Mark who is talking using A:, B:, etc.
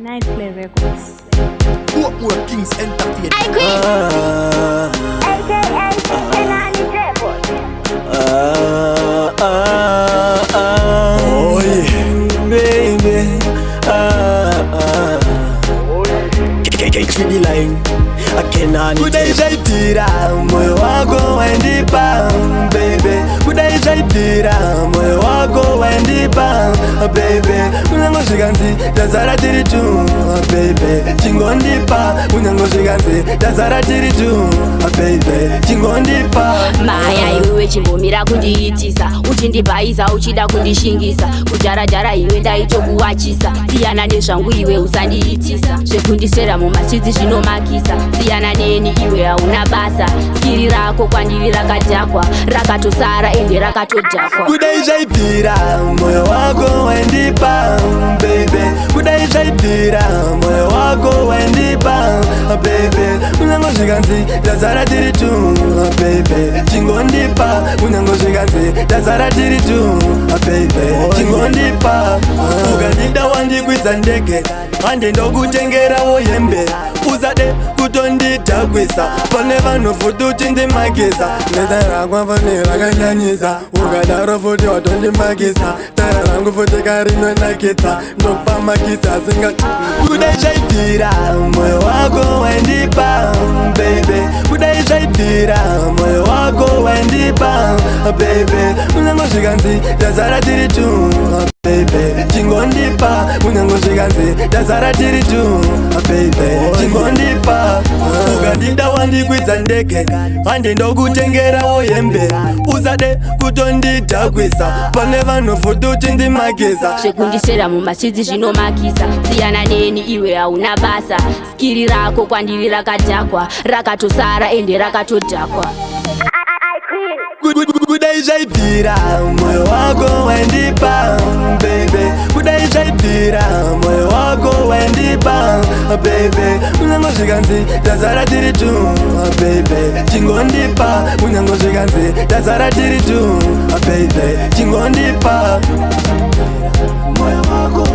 A: Nightplay Records.
B: Footwork Kings Entertainment.
C: I quit. AKA Enani Records.
B: Oh yeah, baby. KK the line. Kudaishaitira moyo wako wendipa baby, kudaishaitira moyo wako wendipa baby, unangoshikanzi tazara tiri tu baby, chingondipa unangoshikanzi tazara tiri tu baby, chingondipa.
D: Maya iwe chimbomira kundiitisa, uchindibaiza uchida kundishingisa, kujarajara iwe ndaitokuwachisa, siyana nezvangu iwe usandiitisa, zvekundisera mumasidzi zvinomakisa, siyana neni iwe hauna basa, skiri rako kwandiri rakadhakwa, rakatosara ende rakatodhakwa.
B: Kudaishaitira moyo wako wendipa baby, kudaishaitira moyo wako wendipa baby, unangoshikanzi tazara tiri tu baby, chingondipa unangoshikanzi tazara tiri tu baby, chingondipa. Ukandida wandikwidza ndege hande ndokutengerawo hembe, uzade kutonditakwisa pane vanhu futi uchindimakisa, neta rakwa pane rakanyanyisa, ukadaro futi watondimakisa, tara rangu futi karinonakisa, ndopamakisa singa. Kudaishaitira moyo wako wendipa baby, kudaishaitira moyo wako wendipa baby, unangoshikanzi tazara tiri tu baby, chingondipa unangoshikanzi tazara tiri tu baby, chingondipa. Ukandida wandikwidza ndege hande ndokutengerawo hembe, uzade kutonditakwisa pane vanhu futi uchindimakisa,
D: zvekundisera mumasidzi zvinomakisa, siyana neni iwe hauna basa, skiri rako kwandiri rakadhakwa, rakatosara ende rakatodhakwa.
B: Kudaishaitira moyo wako wendipa baby, kudaishaitira moyo wako wendipa baby, unangoshikanzi tazara tiri tu baby, chingondipa unangoshikanzi tazara tiri tu baby, chingondipa moyo wako